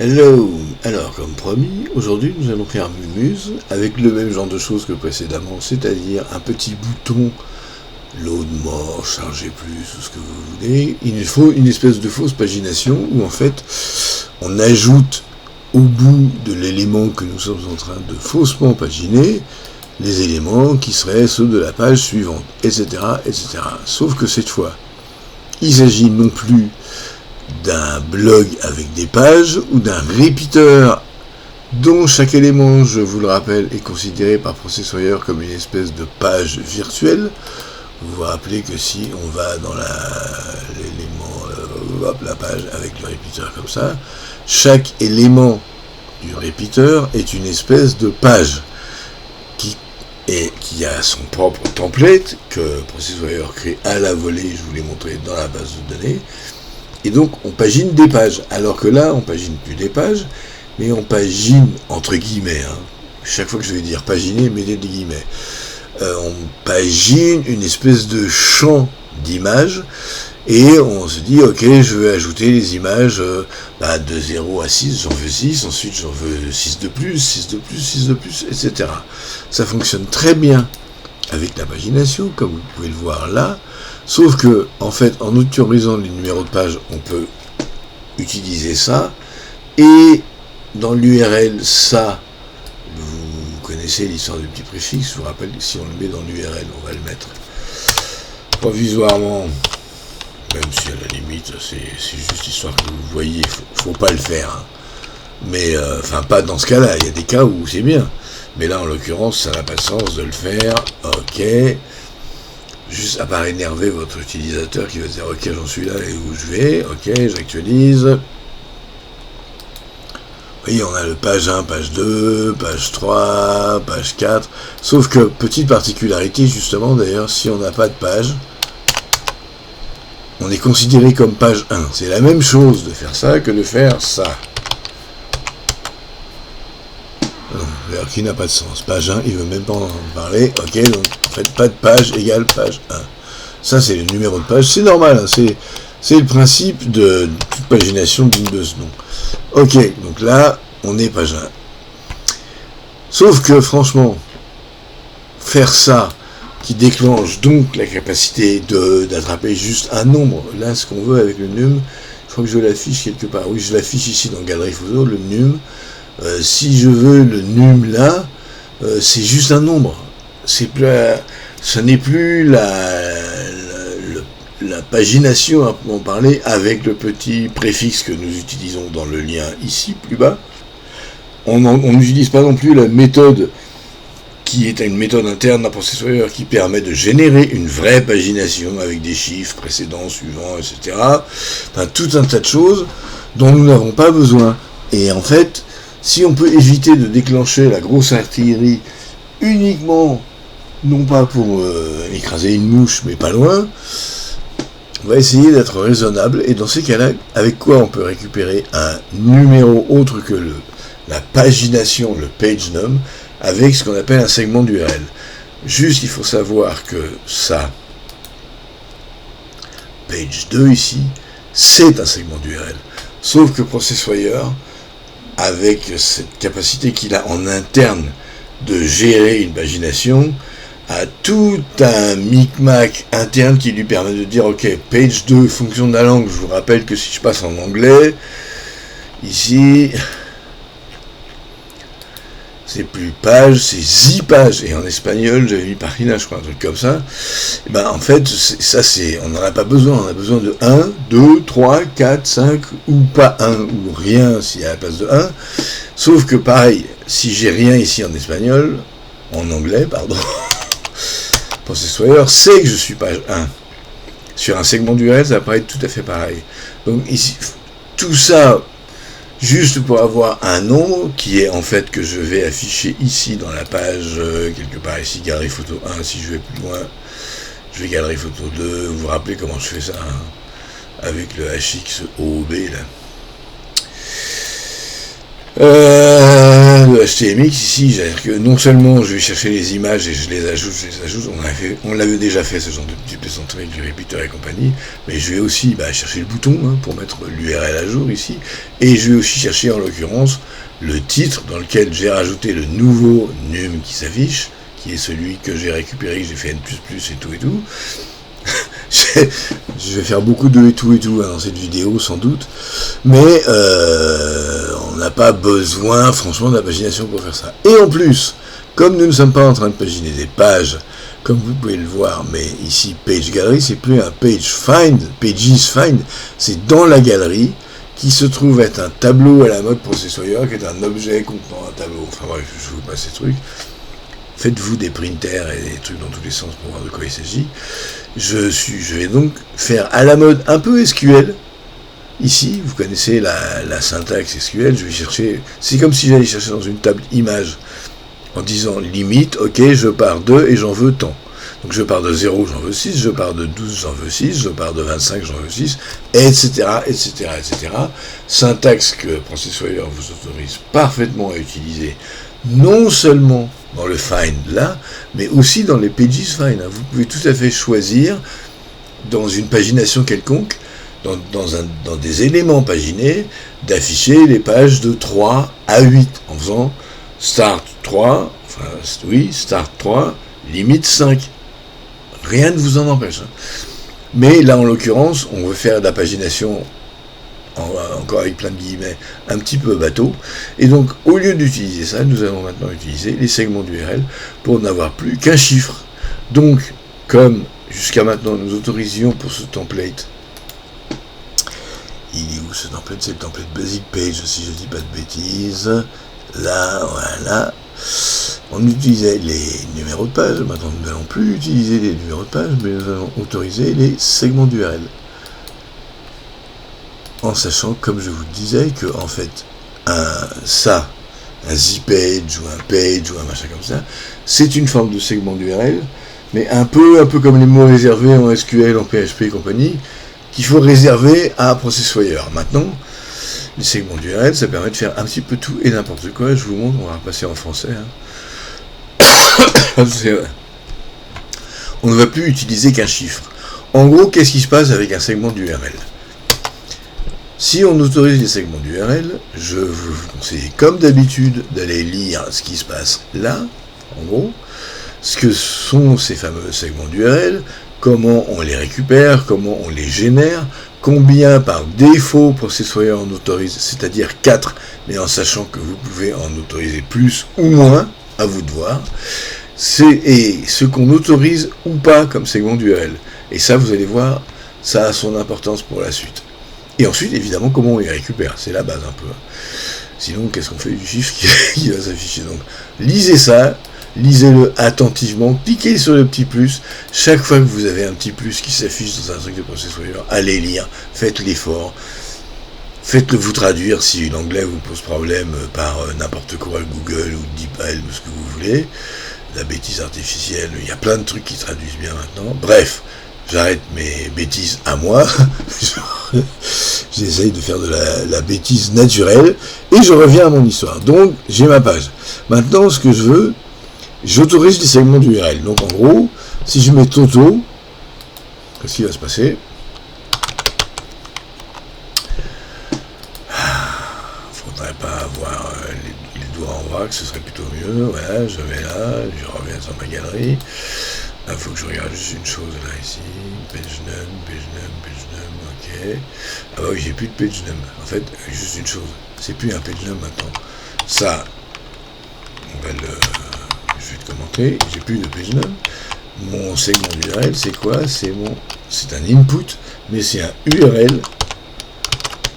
Hello. Alors, comme promis, aujourd'hui nous allons faire Mumuse avec le même genre de choses que précédemment, c'est-à-dire un petit bouton load more, charger plus, ou ce que vous voulez. Il nous faut une espèce de fausse pagination où en fait on ajoute au bout de l'élément que nous sommes en train de faussement paginer les éléments qui seraient ceux de la page suivante, etc., etc. Sauf que cette fois, il s'agit non plus d'un blog avec des pages ou d'un repeater dont chaque élément, je vous le rappelle, est considéré par Processoyer comme une espèce de page virtuelle. Vous vous rappelez que si on va dans la page avec le repeater comme ça, chaque élément du repeater est une espèce de page qui a son propre template que Processoyer crée à la volée, je vous l'ai montré dans la base de données. Et donc, on pagine des pages. Alors que là, on pagine plus des pages, mais on pagine, entre guillemets, chaque fois que je vais dire paginer, mettez des guillemets. On pagine une espèce de champ d'images, et on se dit, ok, je vais ajouter les images de 0 à 6, j'en veux 6, ensuite j'en veux 6 de plus, 6 de plus, 6 de plus, etc. Ça fonctionne très bien avec la pagination, comme vous pouvez le voir là. Sauf que, en fait, en autorisant les numéros de page, on peut utiliser ça. Et dans l'URL, ça, vous connaissez l'histoire du petit préfixe. Je vous rappelle, si on le met dans l'URL, on va le mettre provisoirement. Même si à la limite, c'est juste histoire que vous voyez, faut pas le faire. Mais, pas dans ce cas-là. Il y a des cas où c'est bien. Mais là, en l'occurrence, ça n'a pas de sens de le faire. Ok. Juste à part énerver votre utilisateur qui va dire ok, j'en suis là et où je vais, ok, j'actualise. Vous voyez, on a le page 1, page 2, page 3, page 4. Sauf que, petite particularité justement d'ailleurs, si on n'a pas de page, on est considéré comme page 1. C'est la même chose de faire ça que de faire ça. Alors, qui n'a pas de sens. Page 1, il veut même pas en parler. Ok, donc faites pas de page égale page 1. Ça, c'est le numéro de page. C'est normal, c'est le principe de toute pagination d'une de ce nom. Ok, donc là, on est page 1. Sauf que, franchement, faire ça, qui déclenche donc la capacité d'attraper juste un nombre, là, ce qu'on veut avec le num, je crois que je l'affiche quelque part. Oui, je l'affiche ici dans Galerie Photo, le num. Si je veux le num là, c'est juste un nombre. Ce n'est plus la pagination à en parler avec le petit préfixe que nous utilisons dans le lien ici, plus bas. On n'utilise pas non plus la méthode qui est une méthode interne d'un processeur qui permet de générer une vraie pagination avec des chiffres précédents, suivants, etc. Enfin, tout un tas de choses dont nous n'avons pas besoin. Et en fait, si on peut éviter de déclencher la grosse artillerie uniquement, non pas pour écraser une mouche, mais pas loin, on va essayer d'être raisonnable. Et dans ces cas-là, avec quoi on peut récupérer un numéro autre que la pagination, le page num, avec ce qu'on appelle un segment d'URL. Juste, il faut savoir que ça, page 2 ici, c'est un segment d'URL. Sauf que Processoyer, avec cette capacité qu'il a en interne de gérer une pagination, a tout un micmac interne qui lui permet de dire ok, page 2, fonction de la langue, je vous rappelle que si je passe en anglais, ici, c'est plus page, c'est 10 pages, et en espagnol, j'avais mis pagina, je crois, un truc comme ça. Et ben, en fait, on n'en a pas besoin, on a besoin de 1, 2, 3, 4, 5, ou pas 1, ou rien, s'il y a la place de 1. Sauf que, pareil, si j'ai rien ici en espagnol, en anglais, pardon, Processoyer sait que je suis page 1. Sur un segment d'URL, ça va pas être tout à fait pareil. Donc, ici, tout ça, juste pour avoir un nombre qui est en fait que je vais afficher ici dans la page, quelque part ici, Galerie Photo 1, si je vais plus loin, je vais Galerie Photo 2, vous vous rappelez comment je fais ça, avec le HXOB là. Le HTMX ici, c'est-à-dire que non seulement je vais chercher les images et je les ajoute, on l'avait déjà fait ce genre de petit plaisanterie avec du repeater et compagnie, mais je vais aussi chercher le bouton pour mettre l'URL à jour ici, et je vais aussi chercher en l'occurrence le titre dans lequel j'ai rajouté le nouveau num qui s'affiche, qui est celui que j'ai récupéré, que j'ai fait N++ et tout et tout. Je vais faire beaucoup de et tout dans cette vidéo sans doute, mais on n'a pas besoin franchement de la pagination pour faire ça. Et en plus, comme nous ne sommes pas en train de paginer des pages, comme vous pouvez le voir, mais ici Page Gallery, c'est plus un Pages Find, c'est dans la galerie qui se trouve être un tableau à la mode Processoir, qui est un objet contenant un tableau. Enfin bref, je vous passe ces trucs. Faites-vous des printers et des trucs dans tous les sens pour voir de quoi il s'agit. Je vais donc faire à la mode un peu SQL. Ici, vous connaissez la syntaxe SQL. Je vais chercher. C'est comme si j'allais chercher dans une table image en disant limite, ok, je pars de et j'en veux tant. Donc je pars de 0, j'en veux 6, je pars de 12, j'en veux 6, je pars de 25, j'en veux 6, etc., etc., etc. Syntaxe que Processoir vous autorise parfaitement à utiliser, non seulement dans le find là, mais aussi dans les pages find. Vous pouvez tout à fait choisir, dans une pagination quelconque, dans des éléments paginés, d'afficher les pages de 3 à 8, en faisant start 3, start 3, limite 5. Rien ne vous en empêche. Mais là, en l'occurrence, on veut faire de la pagination, encore avec plein de guillemets, un petit peu bateau. Et donc, au lieu d'utiliser ça, nous allons maintenant utiliser les segments d'URL pour n'avoir plus qu'un chiffre. Donc, comme jusqu'à maintenant, nous autorisions pour ce template, il est où ce template? C'est le template Basic Page, si je dis pas de bêtises. Là, voilà. On utilisait les numéros de page. Maintenant, nous n'allons plus utiliser les numéros de page, mais nous allons autoriser les segments d'URL. En sachant, comme je vous le disais, que en fait, un Z-page ou un machin comme ça, c'est une forme de segment d'URL, mais un peu comme les mots réservés en SQL, en PHP et compagnie, qu'il faut réserver à Processoir. Maintenant, les segments d'URL, ça permet de faire un petit peu tout et n'importe quoi. Je vous montre, on va repasser en français. On ne va plus utiliser qu'un chiffre. En gros, qu'est-ce qui se passe avec un segment d'URL? Si on autorise les segments d'URL, je vous conseille, comme d'habitude, d'aller lire ce qui se passe là, en gros, ce que sont ces fameux segments d'URL, comment on les récupère, comment on les génère, combien par défaut Processoir en autorise, c'est-à-dire 4, mais en sachant que vous pouvez en autoriser plus ou moins, à vous de voir, et ce qu'on autorise ou pas comme segment d'URL. Et ça, vous allez voir, ça a son importance pour la suite. Et ensuite, évidemment, comment on les récupère, c'est la base un peu. Sinon, qu'est-ce qu'on fait du chiffre qui va s'afficher? Donc, lisez ça, lisez-le attentivement, cliquez sur le petit plus. Chaque fois que vous avez un petit plus qui s'affiche dans un truc de Processoir, allez lire, faites l'effort, faites-le vous traduire si l'anglais vous pose problème par n'importe quoi, Google ou DeepL ou ce que vous voulez, la bêtise artificielle, il y a plein de trucs qui traduisent bien maintenant. Bref, j'arrête mes bêtises à moi, j'essaye de faire de la bêtise naturelle, et je reviens à mon histoire. Donc, j'ai ma page. Maintenant, ce que je veux, j'autorise les segments d'URL. Donc, en gros, si je mets Toto, qu'est-ce qui va se passer? Faudrait pas avoir les doigts en vrac, ce serait plutôt mieux. Voilà, je vais là, je reviens sur ma galerie. Il faut que je regarde juste une chose là, ici. Page num, ok. Ah bah oui, j'ai plus de page num. En fait, juste une chose. C'est plus un page num maintenant. Ça, je vais le commenter. J'ai plus de page num. Mon segment d'URL, c'est quoi? C'est un input, mais c'est un URL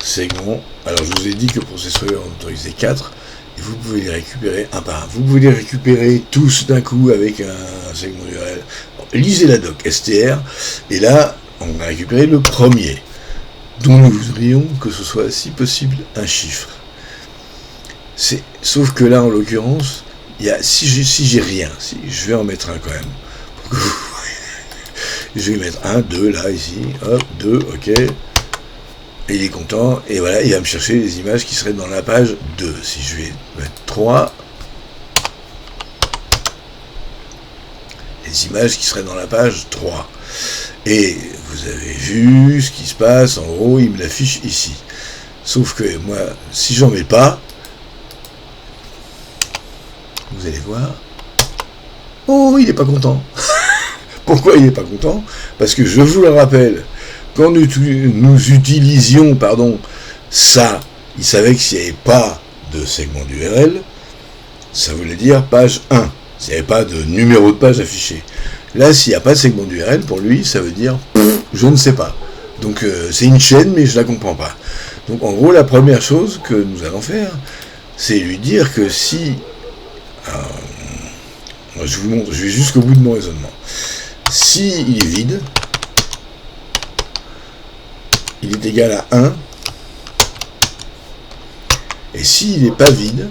segment. Alors, je vous ai dit que Processoir en autorisait 4. Et vous pouvez les récupérer un par un. Vous pouvez les récupérer tous d'un coup avec un segment URL. Lisez la doc str, et là, on va récupérer le premier, dont nous voudrions que ce soit, si possible, un chiffre. Sauf que là, en l'occurrence, si j'ai rien, je vais en mettre un quand même. Je vais mettre 1, 2, là, ici, hop, 2, ok. Et il est content, et voilà, il va me chercher les images qui seraient dans la page 2. Si je vais mettre 3, les images qui seraient dans la page 3. Et vous avez vu ce qui se passe, en gros, il me l'affiche ici. Sauf que moi, si j'en mets pas, vous allez voir, oh, il n'est pas content. Pourquoi il n'est pas content? Parce que je vous le rappelle, quand nous utilisions ça, il savait que s'il n'y avait pas de segment d'URL, ça voulait dire page 1. S'il n'y avait pas de numéro de page affiché. Là, s'il n'y a pas de segment d'URL, pour lui, ça veut dire je ne sais pas. Donc c'est une chaîne, mais je ne la comprends pas. Donc en gros, la première chose que nous allons faire, c'est lui dire que si... je vous montre, je vais jusqu'au bout de mon raisonnement. Si il est vide, il est égal à 1. Et s'il n'est pas vide,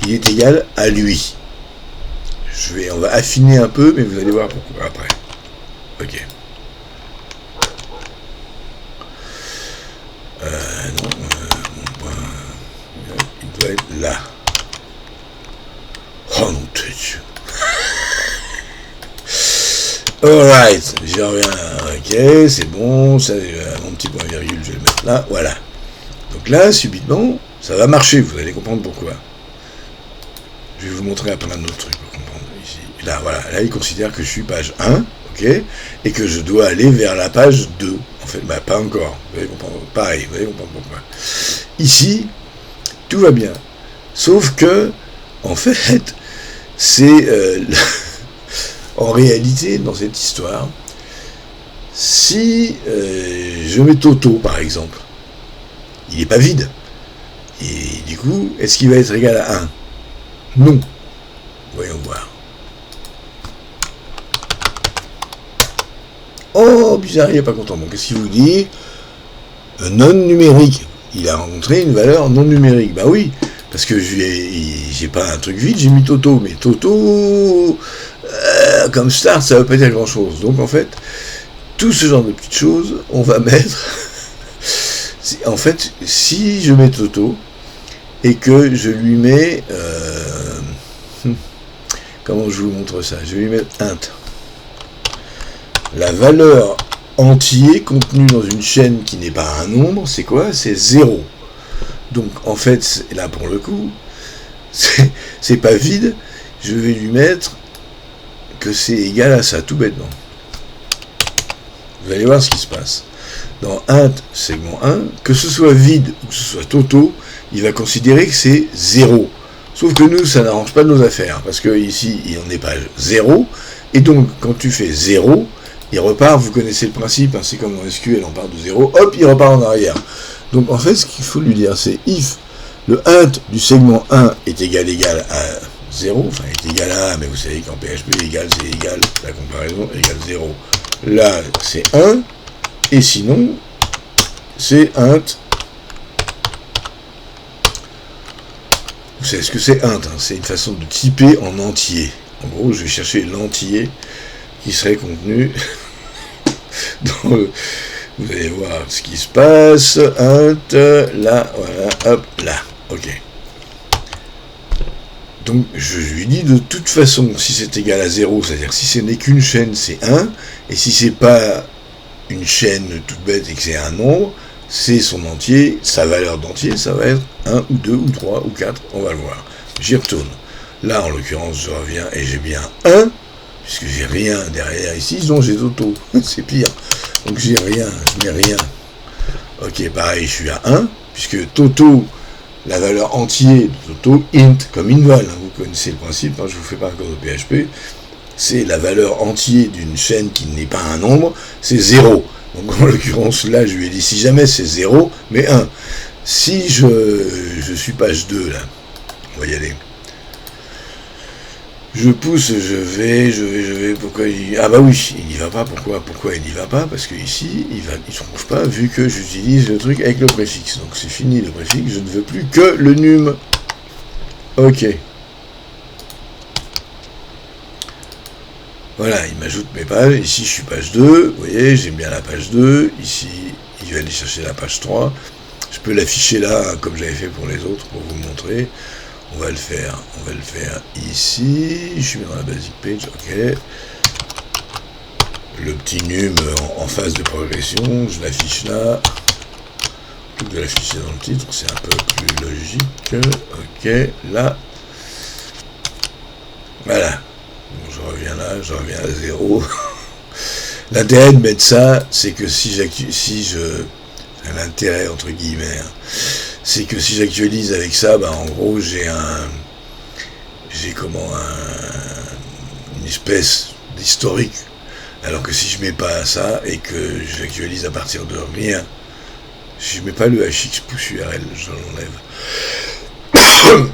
il est égal à lui. On va affiner un peu, mais vous allez voir pourquoi après. Ok. Non, il doit être là. Oh non, Dieu. Alright, j'y reviens. Ok, c'est bon. Ça, mon petit point virgule, je vais le mettre là. Voilà. Donc là, subitement, ça va marcher. Vous allez comprendre pourquoi. Je vais vous montrer à plein d'autres trucs pour comprendre ici. Là, voilà. Là, il considère que je suis page 1, ok, et que je dois aller vers la page 2. En fait, pas encore. Vous allez comprendre. Pareil, vous allez comprendre pourquoi. Ici, tout va bien. Sauf que, en fait, c'est... en réalité, dans cette histoire, si je mets Toto, par exemple, il n'est pas vide. Et du coup, est-ce qu'il va être égal à 1? Non. Voyons voir. Oh, bizarre, il n'est pas content. Bon, qu'est-ce qu'il vous dit? Non numérique. Il a rencontré une valeur non numérique. Bah oui, parce que j'ai pas un truc vide, j'ai mis Toto. Mais Toto, comme start, ça ne veut pas dire grand-chose. Donc en fait, tout ce genre de petites choses, on va mettre... En fait, si je mets Toto, et que je lui mets... comment je vous montre ça? Je vais lui mettre int. La valeur entier contenue dans une chaîne qui n'est pas un nombre, c'est quoi? C'est 0. Donc en fait, là pour le coup, c'est pas vide, je vais lui mettre que c'est égal à ça, tout bêtement. Vous allez voir ce qui se passe. Dans int segment 1, que ce soit vide ou que ce soit Toto, il va considérer que c'est 0. Sauf que nous, ça n'arrange pas nos affaires, parce que ici, on n'est pas 0, et donc quand tu fais 0, il repart, vous connaissez le principe, hein, c'est comme dans SQL, on part de 0, hop, il repart en arrière. Donc en fait, ce qu'il faut lui dire, c'est if le int du segment 1 est égal à 0, enfin est égal à 1, mais vous savez qu'en PHP, égal, c'est égal, la comparaison égale 0. Là, c'est 1, et sinon, c'est int. Vous savez ce que c'est int, hein, c'est une façon de typer en entier. En gros, je vais chercher l'entier qui serait contenu dans le... Vous allez voir ce qui se passe. Int, là, voilà, hop, là. Ok. Donc, je lui dis de toute façon, si c'est égal à 0, c'est-à-dire si ce n'est qu'une chaîne, c'est 1, et si c'est pas une chaîne toute bête et que c'est un nombre, c'est son entier, sa valeur d'entier, ça va être 1 ou 2 ou 3 ou 4, on va le voir. J'y retourne. Là, en l'occurrence, je reviens et j'ai bien 1, puisque j'ai rien derrière ici, donc j'ai Toto, c'est pire. Donc j'ai rien, je mets rien. Ok, pareil, je suis à 1, puisque Toto, la valeur entière de Toto, int, comme inval, hein, vous connaissez le principe, hein, je ne vous fais pas encore de PHP, c'est la valeur entière d'une chaîne qui n'est pas un nombre, c'est 0. Donc en l'occurrence, là, je lui ai dit, si jamais c'est 0, mais 1. Si je suis page 2, là, on va y aller. Je pousse, je vais, pourquoi il... Ah bah oui, il n'y va pas, pourquoi il n'y va pas? Parce que ici, il ne trouve pas, vu que j'utilise le truc avec le préfixe. Donc c'est fini le préfixe, je ne veux plus que le num. Ok. Voilà, il m'ajoute mes pages, ici je suis page 2, vous voyez, j'ai bien la page 2, ici, il va aller chercher la page 3. Je peux l'afficher là, comme j'avais fait pour les autres, pour vous montrer. on va le faire ici, je suis dans la basic page, ok. Le petit num en phase de progression, je l'affiche là. Plutôt que de l'afficher dans le titre, c'est un peu plus logique. Ok, là. Voilà. Bon, je reviens là, je reviens à 0. L'intérêt de mettre ça, c'est que l'intérêt entre guillemets, c'est que si j'actualise avec ça, bah en gros j'ai une espèce d'historique. Alors que si je mets pas ça et que j'actualise à partir de rien, si je mets pas le hx push URL, je l'enlève.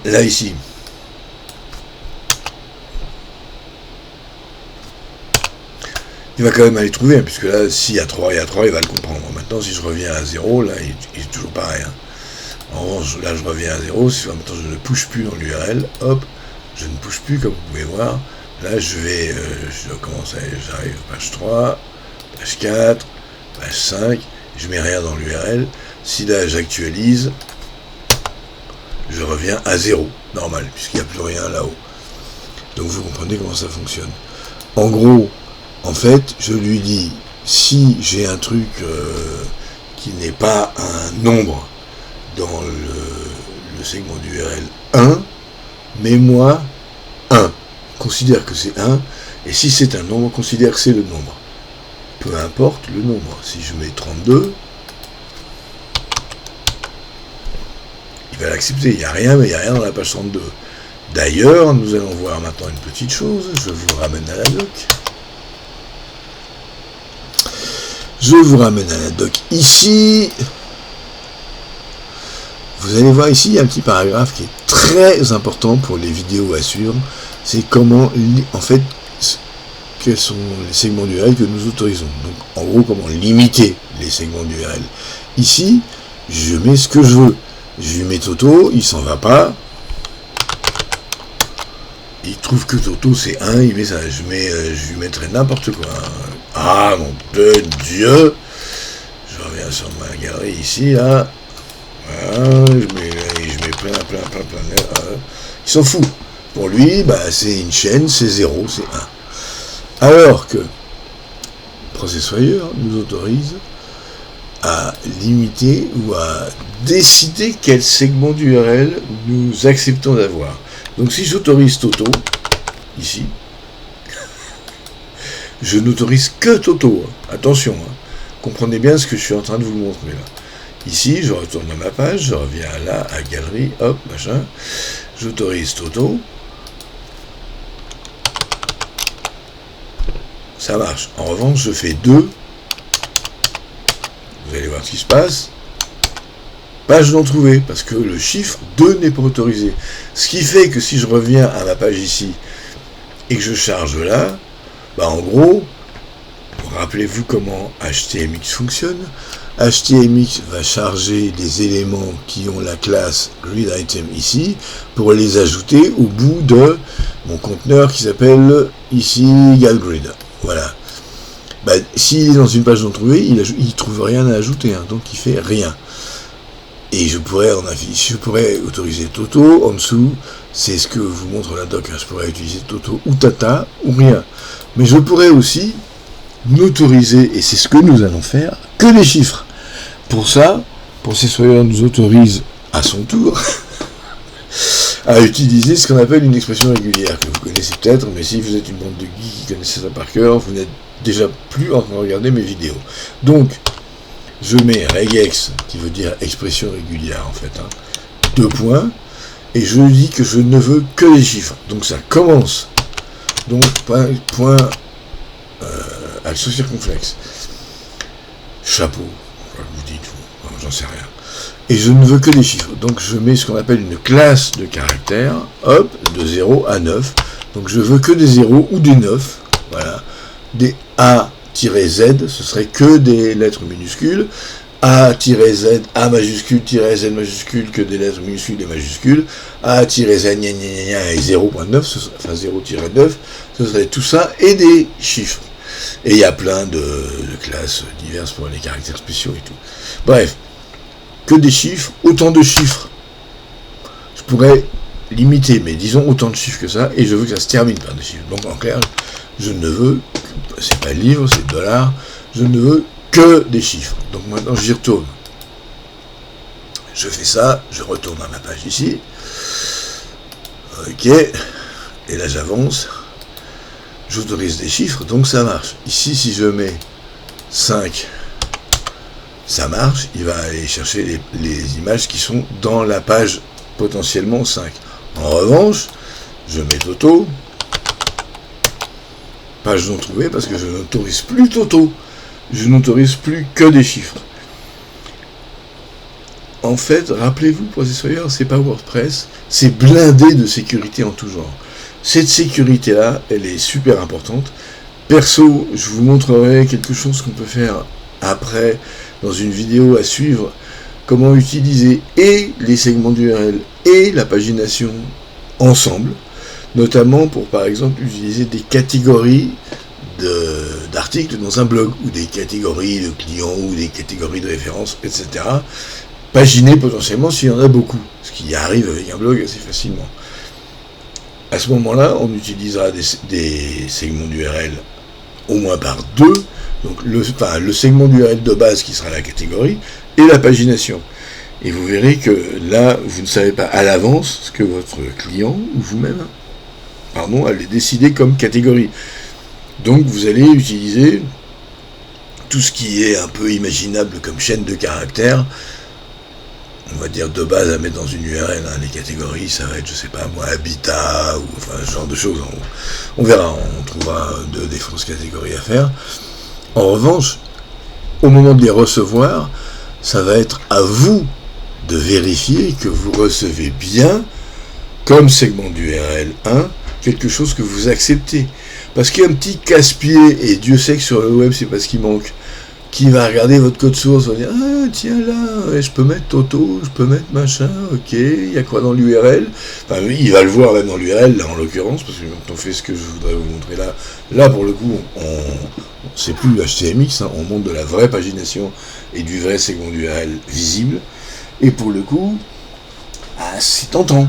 Là ici. Il va quand même aller trouver, puisque là, s'il y a 3, il va le comprendre. Maintenant, si je reviens à 0, là, il est toujours pareil. En revanche, là, je reviens à 0. Si maintenant je ne push plus dans l'URL, hop, je ne push plus, comme vous pouvez voir. Là, je dois commencer, j'arrive page 3, page 4, page 5, je mets rien dans l'URL. Si là, j'actualise, je reviens à 0, normal, puisqu'il n'y a plus rien là-haut. Donc, vous comprenez comment ça fonctionne. En gros, en fait, je lui dis, si j'ai un truc qui n'est pas un nombre dans le segment d'URL 1, mets-moi 1. Considère que c'est 1, et si c'est un nombre, considère que c'est le nombre. Peu importe le nombre. Si je mets 32, il va l'accepter. Il n'y a rien, mais il n'y a rien dans la page 32. D'ailleurs, nous allons voir maintenant une petite chose. Je vous ramène à la doc. Je vous ramène à la doc ici. Vous allez voir ici, il y a un petit paragraphe qui est très important pour les vidéos à suivre. C'est comment, en fait, quels sont les segments d'URL que nous autorisons. Donc, en gros, comment limiter les segments d'URL. Ici, je mets ce que je veux. Je lui mets Toto, il s'en va pas. Il trouve que Toto c'est 1, il met ça. Je lui mettrai n'importe quoi. Ah, mon Dieu! Je reviens sur ma galerie ici, là. Voilà, je mets plein. Il s'en fout. Pour lui, bah, c'est une chaîne, c'est 0, c'est 1. Alors que Processfire nous autorise à limiter ou à décider quel segment d'URL nous acceptons d'avoir. Donc si j'autorise Toto, ici, je n'autorise que Toto. Attention, comprenez bien ce que je suis en train de vous montrer là. Ici, je retourne à ma page, je reviens là, à galerie, hop, machin, j'autorise Toto. Ça marche. En revanche, je fais 2. Vous allez voir ce qui se passe. Page non trouvée, parce que le chiffre 2 n'est pas autorisé. Ce qui fait que si je reviens à ma page ici, et que je charge là, bah en gros, rappelez-vous comment HTMX fonctionne. HTMX va charger les éléments qui ont la classe GridItem ici, pour les ajouter au bout de mon conteneur qui s'appelle ici GalGrid. Voilà. Bah, s'il est dans une page non trouvée, il trouve rien à ajouter, donc il fait rien. Et je pourrais autoriser Toto en dessous, c'est ce que vous montre la doc, je pourrais utiliser Toto ou Tata ou rien. Mais je pourrais aussi n'autoriser, et c'est ce que nous allons faire, que les chiffres. Pour ça, Processfire nous autorise à son tour à utiliser ce qu'on appelle une expression régulière, que vous connaissez peut-être, mais si vous êtes une bande de geeks qui connaissez ça par cœur, vous n'êtes déjà plus en train de regarder mes vidéos. Donc, je mets regex, qui veut dire expression régulière en fait, 2 points, et je dis que je ne veux que les chiffres. Donc ça commence, donc point accent circonflexe, chapeau, vous dites, j'en sais rien. Et je ne veux que des chiffres. Donc je mets ce qu'on appelle une classe de caractères, hop, de 0 à 9. Donc je veux que des 0 ou des 9. Voilà. Des A-Z, ce serait que des lettres minuscules. A-Z, A majuscule, Z majuscule, que des lettres minuscules et majuscules. A-Z, gna gna gna, et 0.9, enfin 0-9, ce serait tout ça, et des chiffres. Et il y a plein de classes diverses pour les caractères spéciaux et tout. Bref. Que des chiffres, autant de chiffres. Je pourrais limité, mais disons autant de chiffres que ça, et je veux que ça se termine par des chiffres. Donc en clair, je ne veux, c'est pas livre, c'est dollars, je ne veux que des chiffres. Donc maintenant j'y retourne. Je fais ça, je retourne à ma page ici. Ok, et là j'avance. J'autorise des chiffres, donc ça marche. Ici, si je mets 5, ça marche. Il va aller chercher les images qui sont dans la page potentiellement 5. En revanche, je mets Toto. Page non trouvée, parce que je n'autorise plus Toto. Je n'autorise plus que des chiffres. En fait, rappelez-vous, processeur, c'est pas WordPress, c'est blindé de sécurité en tout genre. Cette sécurité-là, elle est super importante. Perso, je vous montrerai quelque chose qu'on peut faire après, dans une vidéo à suivre, comment utiliser et les segments d'URL et la pagination ensemble, notamment pour, par exemple, utiliser des catégories d'articles dans un blog, ou des catégories de clients, ou des catégories de références, etc. Paginer potentiellement s'il y en a beaucoup, ce qui arrive avec un blog assez facilement. À ce moment-là, on utilisera des segments d'URL au moins par 2, donc le segment d'URL de base qui sera la catégorie, et la pagination. Et vous verrez que là, vous ne savez pas à l'avance ce que votre client, ou vous-même, allez décider comme catégorie. Donc vous allez utiliser tout ce qui est un peu imaginable comme chaîne de caractères, on va dire de base à mettre dans une URL, les catégories, ça va être, je sais pas moi, habitat, ou enfin ce genre de choses, on verra, on trouvera des fausses catégories à faire. En revanche, au moment de les recevoir, ça va être à vous de vérifier que vous recevez bien, comme segment d'URL 1, quelque chose que vous acceptez. Parce qu'il y a un petit casse-pied, et Dieu sait que sur le web, c'est pas ce qui manque, qui va regarder votre code source, va dire « Ah, tiens là, je peux mettre Toto, je peux mettre machin, ok, il y a quoi dans l'URL ?» Enfin, oui, il va le voir même dans l'URL, là, en l'occurrence, parce que quand on fait ce que je voudrais vous montrer là, pour le coup, c'est plus le HTMX, on montre de la vraie pagination et du vrai segment d'URL visible, et pour le coup, c'est tentant.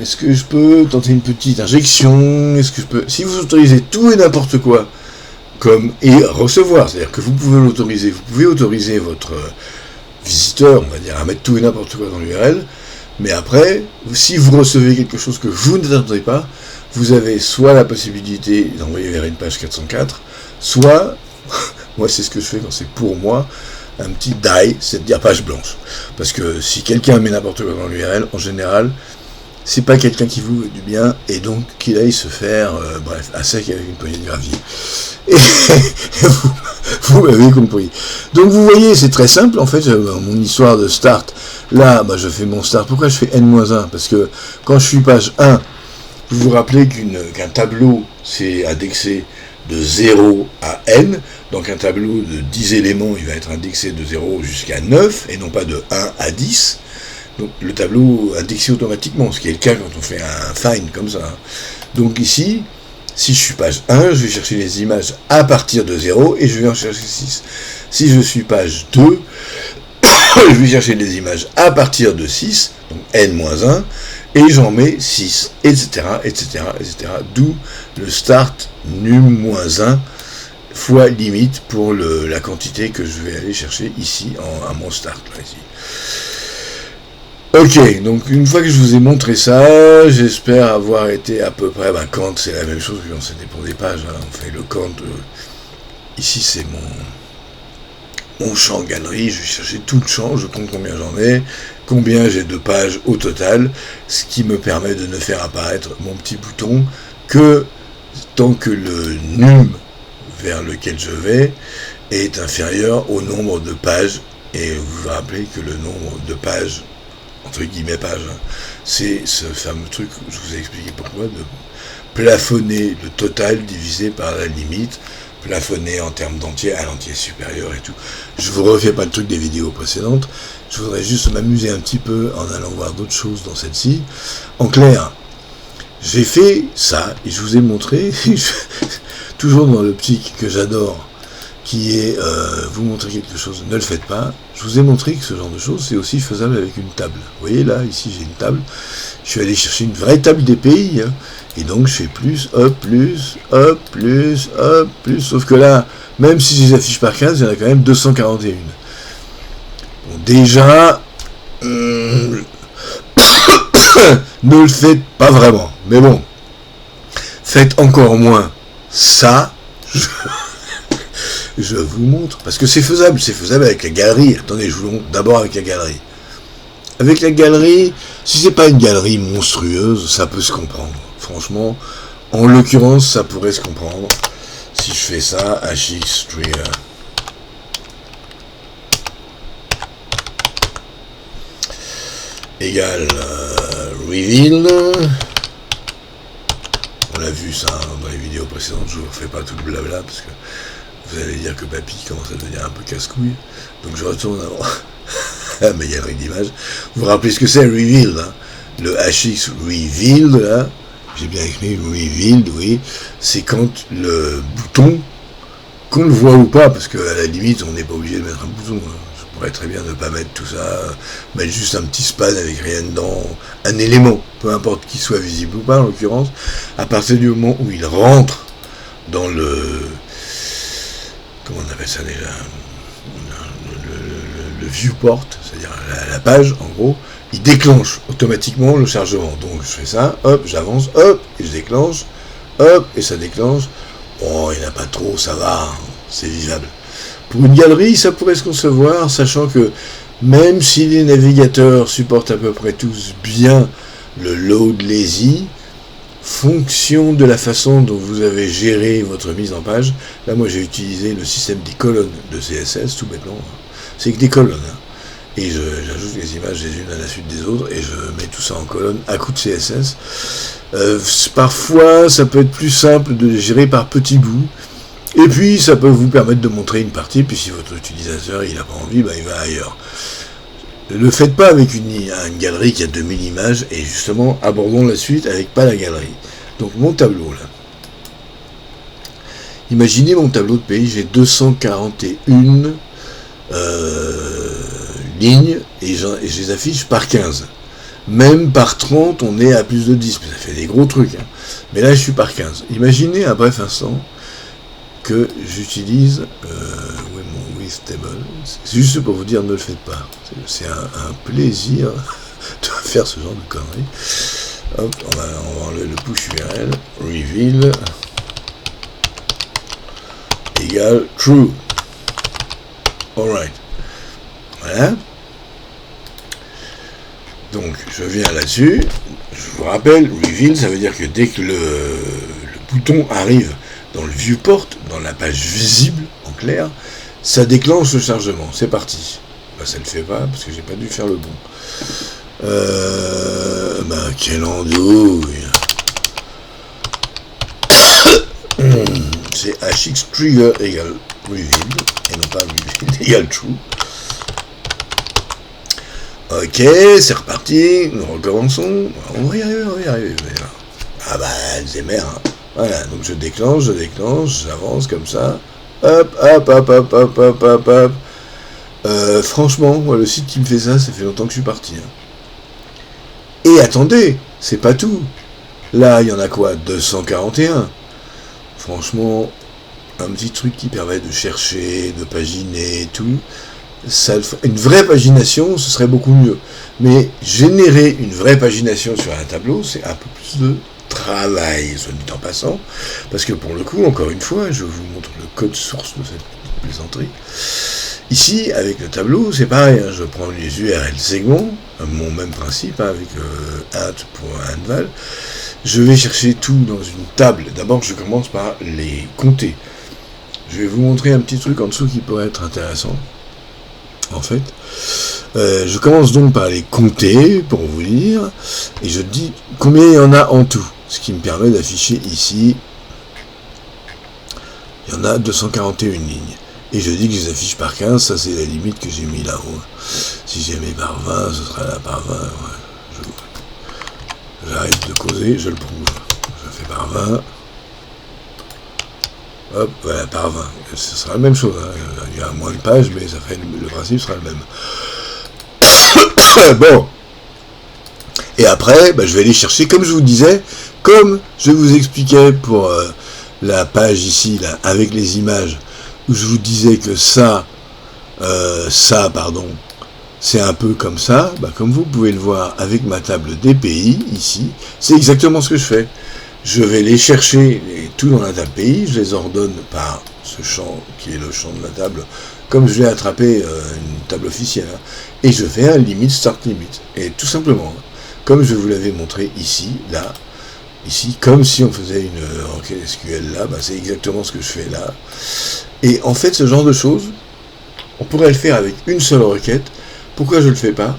Est-ce que je peux tenter une petite injection? Est-ce que je peux... Si vous autorisez tout et n'importe quoi, et recevoir, c'est-à-dire que vous pouvez l'autoriser, vous pouvez autoriser votre visiteur, on va dire, à mettre tout et n'importe quoi dans l'URL, mais après, si vous recevez quelque chose que vous n'attendez pas, vous avez soit la possibilité d'envoyer vers une page 404, soit, moi c'est ce que je fais quand c'est pour moi, un petit die, c'est-à-dire page blanche. Parce que si quelqu'un met n'importe quoi dans l'URL, en général, c'est pas quelqu'un qui vous veut du bien, et donc qu'il aille se faire, à sec avec une poignée de gravier. Et vous m'avez compris. Donc vous voyez, c'est très simple, en fait, mon histoire de start, là, je fais mon start. Pourquoi je fais N-1? Parce que quand je suis page 1, vous vous rappelez qu'un tableau, c'est indexé de 0 à N, donc un tableau de 10 éléments, il va être indexé de 0 jusqu'à 9, et non pas de 1 à 10. Donc le tableau indexé automatiquement, ce qui est le cas quand on fait un find comme ça. Donc ici, si je suis page 1, je vais chercher les images à partir de 0 et je vais en chercher 6. Si je suis page 2, je vais chercher les images à partir de 6, donc n-1, et j'en mets 6, etc., etc., etc. D'où le start num-1 fois limite pour la quantité que je vais aller chercher ici à mon start. Là, ici. Ok, donc une fois que je vous ai montré ça, j'espère avoir été à peu près, Kant c'est la même chose, que c'était pour des pages, on fait le Kant, ici c'est mon champ galerie, je vais chercher tout le champ, je compte combien j'en ai, combien j'ai de pages au total, ce qui me permet de ne faire apparaître mon petit bouton que tant que le num vers lequel je vais est inférieur au nombre de pages, et vous vous rappelez que le nombre de pages entre guillemets page, c'est ce fameux truc, je vous ai expliqué pourquoi, de plafonner le total divisé par la limite, plafonner en termes d'entier à l'entier supérieur et tout. Je vous refais pas le truc des vidéos précédentes, je voudrais juste m'amuser un petit peu en allant voir d'autres choses dans celle-ci. En clair, j'ai fait ça, et je vous ai montré, toujours dans l'optique que j'adore, qui est vous montrer quelque chose, ne le faites pas. Je vous ai montré que ce genre de choses, c'est aussi faisable avec une table. Vous voyez là, ici j'ai une table, je suis allé chercher une vraie table des pays, hein, et donc je fais plus, hop, plus, hop, plus, hop, plus, sauf que là, même si je les affiche par 15, il y en a quand même 241. Bon, déjà, ne le faites pas vraiment, mais bon, faites encore moins ça, je vous montre, parce que c'est faisable avec la galerie. Attendez, je vous montre d'abord avec la galerie. Avec la galerie, si c'est pas une galerie monstrueuse, ça peut se comprendre. Franchement, en l'occurrence, ça pourrait se comprendre. Si je fais ça, HX Trigger égale Reveal. On l'a vu ça dans les vidéos précédentes, je vous refais pas tout le blabla, parce que vous allez dire que Papy commence à devenir un peu casse-couille. Donc je retourne à ma galerie d'images. Vous vous rappelez ce que c'est, Reveal, hein, le HX Reveal, là, j'ai bien écrit Reveal, oui, c'est quand le bouton, qu'on le voit ou pas, parce qu'à la limite, on n'est pas obligé de mettre un bouton. Hein. Je pourrais très bien ne pas mettre tout ça, mettre juste un petit span avec rien dedans, un élément, peu importe qu'il soit visible ou pas, en l'occurrence, à partir du moment où il rentre dans le... Comment on appelle ça déjà, le viewport, c'est-à-dire la page, en gros, il déclenche automatiquement le chargement. Donc je fais ça, hop, j'avance, hop, et je déclenche, hop, et ça déclenche. Bon, il n'y en a pas trop, ça va, hein, c'est vivable. Pour une galerie, ça pourrait se concevoir, sachant que même si les navigateurs supportent à peu près tous bien le load lazy, fonction de la façon dont vous avez géré votre mise en page, là moi j'ai utilisé le système des colonnes de CSS, tout bêtement, c'est que des colonnes, hein. Et j'ajoute les images les unes à la suite des autres, et je mets tout ça en colonne à coup de CSS. Parfois ça peut être plus simple de les gérer par petits bouts, et puis ça peut vous permettre de montrer une partie, puis si votre utilisateur il n'a pas envie, il va ailleurs. Ne le faites pas avec une galerie qui a 2000 images, et justement, abordons la suite avec pas la galerie. Donc mon tableau, là. Imaginez mon tableau de pays, j'ai 241 lignes, et je les affiche par 15. Même par 30, on est à plus de 10, ça fait des gros trucs. Hein. Mais là, je suis par 15. Imaginez un bref instant que j'utilise... mon with table. C'est juste pour vous dire, ne le faites pas. C'est un plaisir de faire ce genre de conneries. Hop, on va enlever le push URL. Reveal égale true. Alright. Voilà. Donc, je viens là-dessus. Je vous rappelle, reveal, ça veut dire que dès que le bouton arrive dans le viewport, dans la page visible, en clair, ça déclenche le chargement. C'est parti. Ça ne le fait pas, parce que j'ai pas dû faire le bon. Quelle andouille. C'est HX Trigger égale Reveal, et non pas Reveal égale True. Ok, c'est reparti, nous recommençons. On va y arriver. Alzheimer, hein. Voilà, donc je déclenche, j'avance comme ça. Hop. Franchement, moi, le site qui me fait ça fait longtemps que je suis parti. Hein. Et attendez, c'est pas tout. Là, il y en a quoi, 241. Franchement, un petit truc qui permet de chercher, de paginer et tout. Ça, une vraie pagination, ce serait beaucoup mieux. Mais générer une vraie pagination sur un tableau, c'est un peu plus de travail, soit dit en passant. Parce que pour le coup, encore une fois, je vous montre le code source de cette plaisanterie. Ici, avec le tableau, c'est pareil. Hein, je prends les URL segments, mon même principe, hein, avec int pour handval. Je vais chercher tout dans une table. D'abord, je commence par les compter. Je vais vous montrer un petit truc en dessous qui pourrait être intéressant. En fait, je commence donc par les compter, pour vous dire, et je dis combien il y en a en tout, ce qui me permet d'afficher ici, il y en a 241 lignes, et je dis que je les affiche par 15, ça c'est la limite que j'ai mis là-haut. Si j'ai mis par 20, ce sera là par 20, ouais. J'arrête de causer, je le prouve. Je fais par 20, hop, voilà, par 20. Ce sera la même chose, hein. Il y a moins de pages, mais ça fait le principe sera le même. Bon. Et après, bah, je vais aller chercher, comme je vous disais, comme je vous expliquais pour la page ici, là, avec les images, où je vous disais que ça, c'est un peu comme ça, bah, comme vous pouvez le voir avec ma table DPI, ici, c'est exactement ce que je fais. Je vais les chercher, tout dans la table pays, je les ordonne par ce champ, qui est le champ de la table, comme je vais attraper une table officielle, hein, et je fais un limit, start limit, et tout simplement, hein, comme je vous l'avais montré ici, là, ici, comme si on faisait une requête SQL là, bah, c'est exactement ce que je fais là. Et en fait, ce genre de choses, on pourrait le faire avec une seule requête. Pourquoi je le fais pas?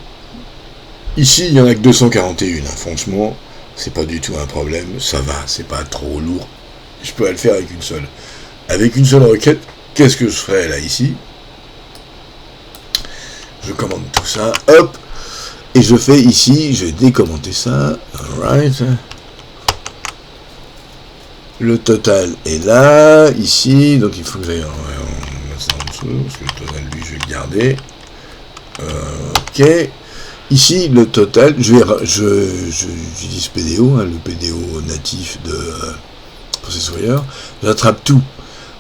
Ici, il n'y en a que 241, hein. Franchement, c'est pas du tout un problème, ça va, c'est pas trop lourd. Je peux le faire avec une seule. Avec une seule requête, qu'est-ce que je ferais là, ici? Je commande tout ça, hop, et je fais ici, je vais décommenter ça, alright. Le total est là, ici, donc il faut que j'aille en mettre ça en dessous, parce que le total, lui, je vais le garder. Ok. Ici, le total, j'utilise PDO, hein, le PDO natif de Processwire. J'attrape tout.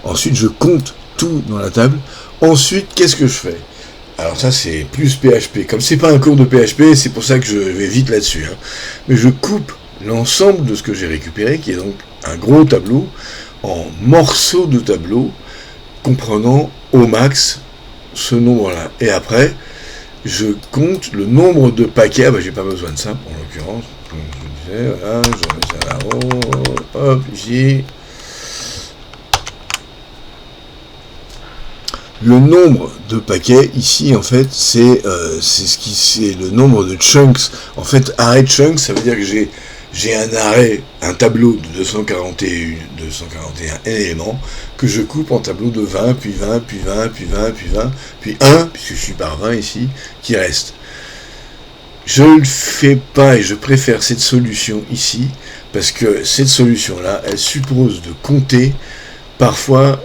Ensuite, je compte tout dans la table. Ensuite, qu'est-ce que je fais? Alors ça, c'est plus PHP. Comme c'est pas un cours de PHP, c'est pour ça que je vais vite là-dessus, hein. Mais je coupe l'ensemble de ce que j'ai récupéré, qui est donc un gros tableau, en morceaux de tableau, comprenant au max ce nombre-là. Et après, je compte le nombre de paquets. Ah bah j'ai pas besoin de ça, en l'occurrence. Comme je disais, voilà, je remets ça là-haut, hop, ici. Le nombre de paquets, ici, en fait, c'est le nombre de chunks. En fait, arrêt de chunks, ça veut dire que j'ai un arrêt, un tableau de 241 éléments que je coupe en tableau de 20, puis 20, puis 20, puis 20, puis 20, puis 1, puisque je suis par 20 ici, qui reste. Je ne le fais pas et je préfère cette solution ici, parce que cette solution-là, elle suppose de compter parfois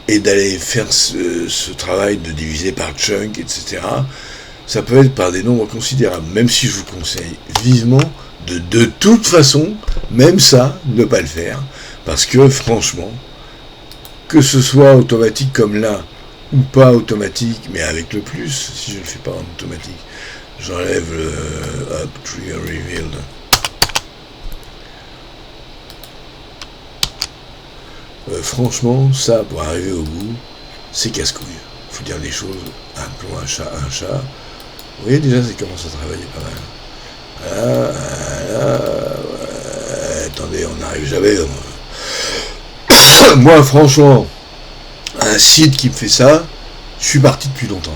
et d'aller faire ce travail de diviser par chunk, etc. Ça peut être par des nombres considérables, même si je vous conseille vivement de toute façon, même ça, ne pas le faire, parce que franchement, que ce soit automatique comme là, ou pas automatique, mais avec le plus, si je ne le fais pas en automatique, j'enlève le trigger revealed. Franchement, ça, pour arriver au bout, c'est casse-couille. Faut dire les choses, appelons un chat un chat. Vous voyez déjà, ça commence à travailler pas mal. Attendez, on n'arrive jamais. Moi, franchement, un site qui me fait ça, je suis parti depuis longtemps.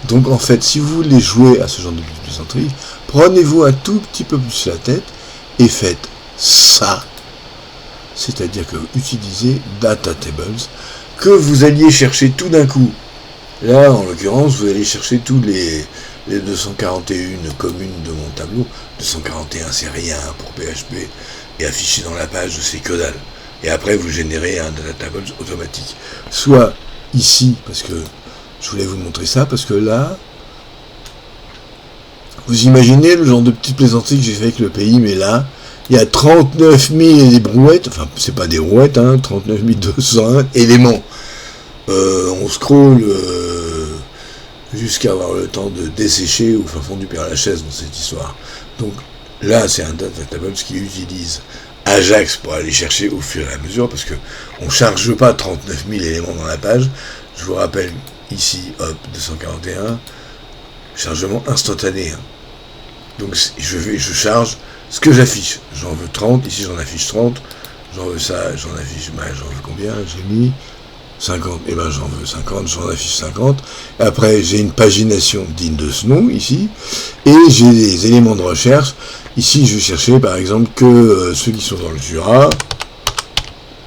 Donc, en fait, si vous voulez jouer à ce genre de plaisanterie, prenez-vous un tout petit peu plus la tête et faites ça. C'est-à-dire que vous utilisez data tables, que vous alliez chercher tout d'un coup. Là, en l'occurrence, vous allez chercher tous les 241 communes de mon tableau. 241, c'est rien pour PHP. Et affiché dans la page, c'est que dalle. Et après, vous générez un data tables automatique. Soit ici, parce que je voulais vous montrer ça, parce que là, vous imaginez le genre de petite plaisanterie que j'ai fait avec le pays, mais là, il y a 39 000 et des brouettes, enfin, c'est pas des brouettes, hein, 39 201 éléments. On scrolle jusqu'à avoir le temps de dessécher au fin fond du Père Lachaise dans cette histoire. Donc là, c'est un data table qui utilise Ajax pour aller chercher au fur et à mesure, parce que on ne charge pas 39 000 éléments dans la page. Je vous rappelle, ici, hop, 241, chargement instantané. Hein. Donc je charge ce que j'affiche. J'en veux 30, ici j'en affiche 30, j'en veux ça, j'en affiche, j'en veux combien? J'ai mis 50, et ben j'en veux 50, j'en affiche 50. Après, j'ai une pagination digne de ce nom, ici, et j'ai des éléments de recherche. Ici, je vais chercher, par exemple, que ceux qui sont dans le Jura.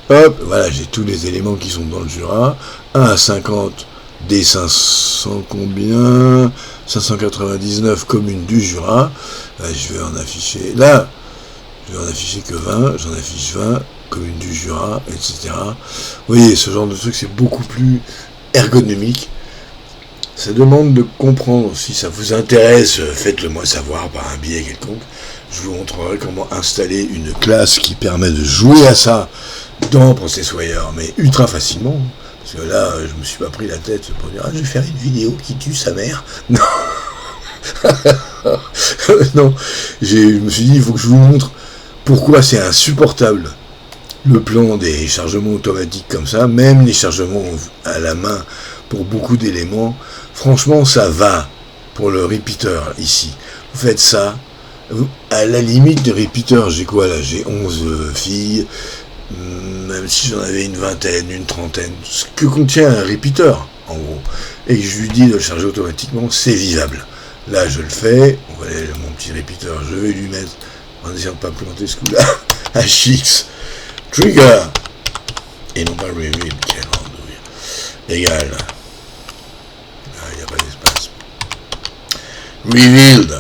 Hop, voilà, j'ai tous les éléments qui sont dans le Jura. 1 à 50 des 500 combien 599 communes du Jura. Je vais en afficher, là, je vais en afficher que 20, j'en affiche 20. commune du Jura, etc. Vous voyez, ce genre de truc, c'est beaucoup plus ergonomique. Ça demande de comprendre. Si ça vous intéresse, faites-le moi savoir par un billet quelconque. Je vous montrerai comment installer une classe qui permet de jouer à ça dans ProcessWire, mais ultra facilement. Parce que là, je me suis pas pris la tête pour dire je vais faire une vidéo qui tue sa mère. Non. Non. Je me suis dit, il faut que je vous montre pourquoi c'est insupportable le plan des chargements automatiques comme ça, même les chargements à la main pour beaucoup d'éléments. Franchement, ça va pour le repeater ici. Vous faites ça, à la limite de repeater, j'ai quoi là? J'ai 11 filles, même si j'en avais une vingtaine, une trentaine, ce que contient un repeater, en gros, et que je lui dis de le charger automatiquement, c'est vivable. Là, je le fais, on va aller mon petit repeater, je vais lui mettre, en essayant de pas planter ce coup-là, HX, trigger, et non pas reveal, quelle andouille, égal, il n'y a pas d'espace, revealed,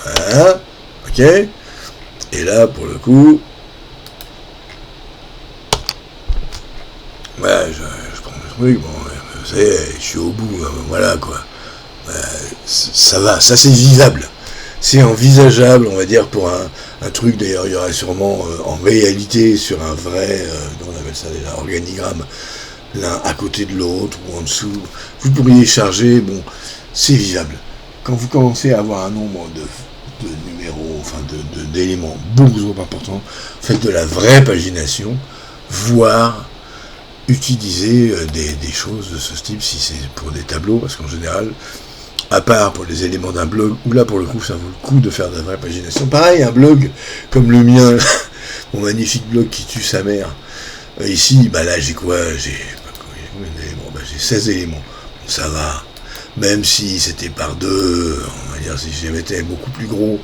voilà, ok, et là, pour le coup, ouais, je prends le truc, bon, vous savez, je suis au bout, voilà, quoi, ça va, ça c'est vivable. C'est envisageable, on va dire, pour un truc, d'ailleurs, il y aurait sûrement, en réalité, sur un vrai, on appelle ça déjà, organigramme, l'un à côté de l'autre, ou en dessous, vous pourriez charger, bon, c'est vivable. Quand vous commencez à avoir un nombre de numéros, enfin, d'éléments beaucoup trop importants, faites de la vraie pagination, voire utiliser des choses de ce type, si c'est pour des tableaux, parce qu'en général, à part pour les éléments d'un blog, où là pour le coup ça vaut le coup de faire de la vraie pagination. Pareil, un blog comme le mien, mon magnifique blog qui tue sa mère, ici, bah là j'ai quoi? J'ai combien d'éléments? Bah j'ai 16 éléments, bon, ça va, même si c'était par deux, on va dire si je les mettais beaucoup plus gros,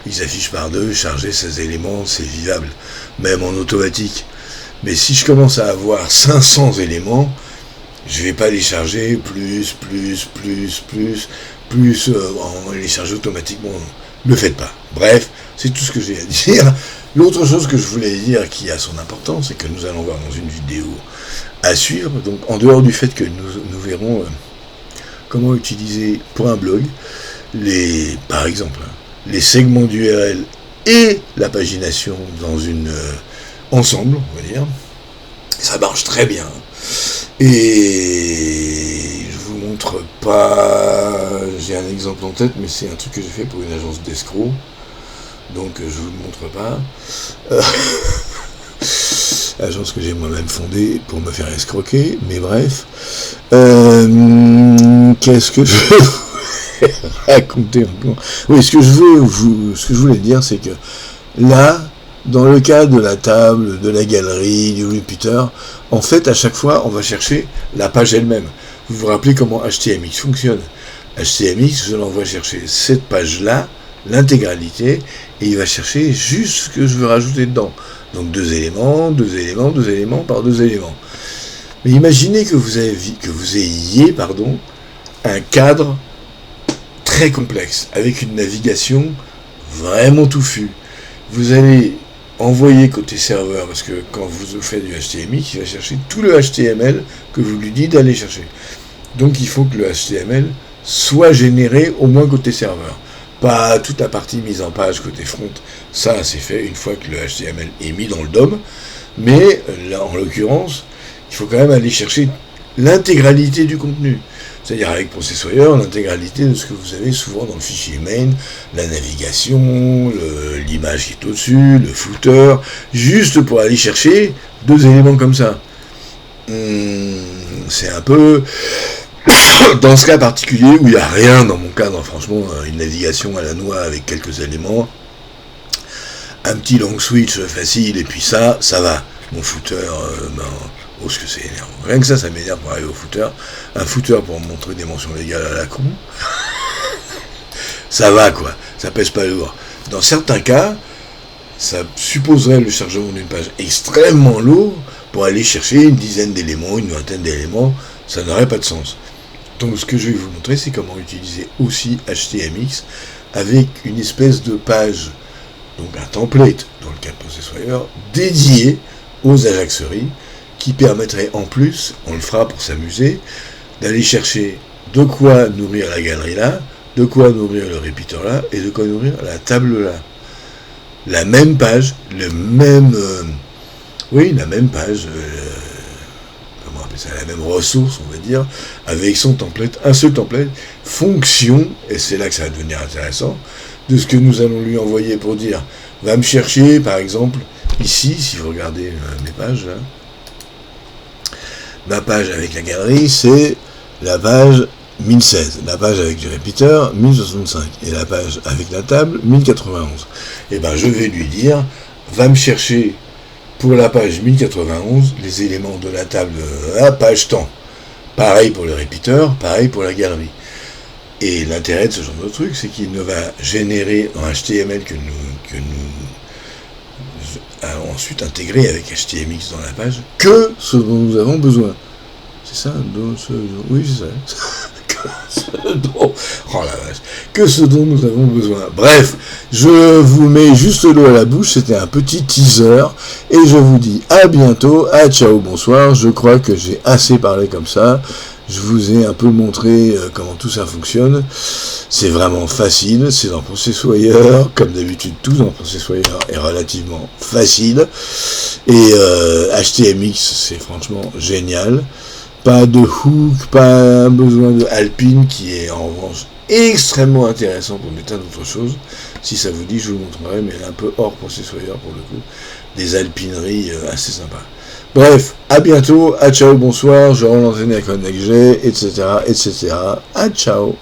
ils s'affichent par deux, charger 16 éléments, c'est vivable, même en automatique. Mais si je commence à avoir 500 éléments, je vais pas les charger plus, en les charger automatiquement. Ne le faites pas. Bref, c'est tout ce que j'ai à dire. L'autre chose que je voulais dire qui a son importance, c'est que nous allons voir dans une vidéo à suivre, donc en dehors du fait que nous verrons comment utiliser pour un blog, par exemple, les segments d'URL et la pagination dans une ensemble, on va dire. Ça marche très bien. Et je vous montre pas, j'ai un exemple en tête, mais c'est un truc que j'ai fait pour une agence d'escrocs, donc je vous le montre pas. Agence que j'ai moi-même fondée pour me faire escroquer, mais bref. Qu'est-ce que je veux raconter encore? Oui, ce que je voulais dire, c'est que là, dans le cas de la table, de la galerie, du repeater, en fait, à chaque fois, on va chercher la page elle-même. Vous vous rappelez comment HTMX fonctionne? HTMX, je l'envoie chercher cette page-là, l'intégralité, et il va chercher juste ce que je veux rajouter dedans. Donc 2 éléments par 2 éléments. Mais imaginez que vous ayez un cadre très complexe, avec une navigation vraiment touffue. Vous allez envoyer côté serveur, parce que quand vous faites du HTMX, il va chercher tout le HTML que vous lui dites d'aller chercher. Donc il faut que le HTML soit généré au moins côté serveur. Pas toute la partie mise en page côté front, ça c'est fait une fois que le HTML est mis dans le DOM, mais là en l'occurrence, il faut quand même aller chercher l'intégralité du contenu. C'est-à-dire avec ProcessWire, l'intégralité de ce que vous avez souvent dans le fichier main, la navigation, l'image qui est au-dessus, le footer, juste pour aller chercher 2 éléments comme ça. C'est un peu... Dans ce cas particulier, où il n'y a rien dans mon cadre, franchement, une navigation à la noix avec quelques éléments, un petit long switch facile, et puis ça va. Mon footer, oh, ce que c'est énervant. Rien que ça m'énerve pour arriver au footer. Un footer pour montrer des mentions légales à la con. Ça va, quoi. Ça pèse pas lourd. Dans certains cas, ça supposerait le chargement d'une page extrêmement lourd pour aller chercher une dizaine d'éléments, une vingtaine d'éléments. Ça n'aurait pas de sens. Donc, ce que je vais vous montrer, c'est comment utiliser aussi HTMX avec une espèce de page donc un template dans le cas de ProcessWire, dédié aux ajaxeries, qui permettrait en plus, on le fera pour s'amuser, d'aller chercher de quoi nourrir la galerie là, de quoi nourrir le repeater là, et de quoi nourrir la table là. La même page, la même page, comment on appelle ça, la même ressource, on va dire, avec son template, un seul template, fonction, et c'est là que ça va devenir intéressant, de ce que nous allons lui envoyer pour dire, va me chercher, par exemple, ici, si vous regardez mes pages, là, ma page avec la galerie, c'est la page 1016, la page avec du repeater 1065 et la page avec la table 1091. Et ben je vais lui dire, va me chercher pour la page 1091 les éléments de la table à page temps. Pareil pour le repeater, pareil pour la galerie. Et l'intérêt de ce genre de truc, c'est qu'il ne va générer en HTML que nous allons ensuite intégrer avec HTMX dans la page que ce dont nous avons besoin. C'est ça, oui, c'est ça. Que ce dont nous avons besoin. Bref, je vous mets juste l'eau à la bouche, c'était un petit teaser, et je vous dis à bientôt, ciao, bonsoir, je crois que j'ai assez parlé comme ça, je vous ai un peu montré comment tout ça fonctionne, c'est vraiment facile, c'est dans ProcessWire, comme d'habitude tout dans ProcessWire est relativement facile, et HTMX c'est franchement génial. Pas de hook, pas besoin de Alpine, qui est en revanche extrêmement intéressant pour des tas d'autres choses. Si ça vous dit, je vous montrerai, mais un peu hors ProcessWire pour le coup. Des alpineries assez sympas. Bref, à bientôt, ciao, bonsoir, je rends l'antenne avec un etc., etc. Ciao.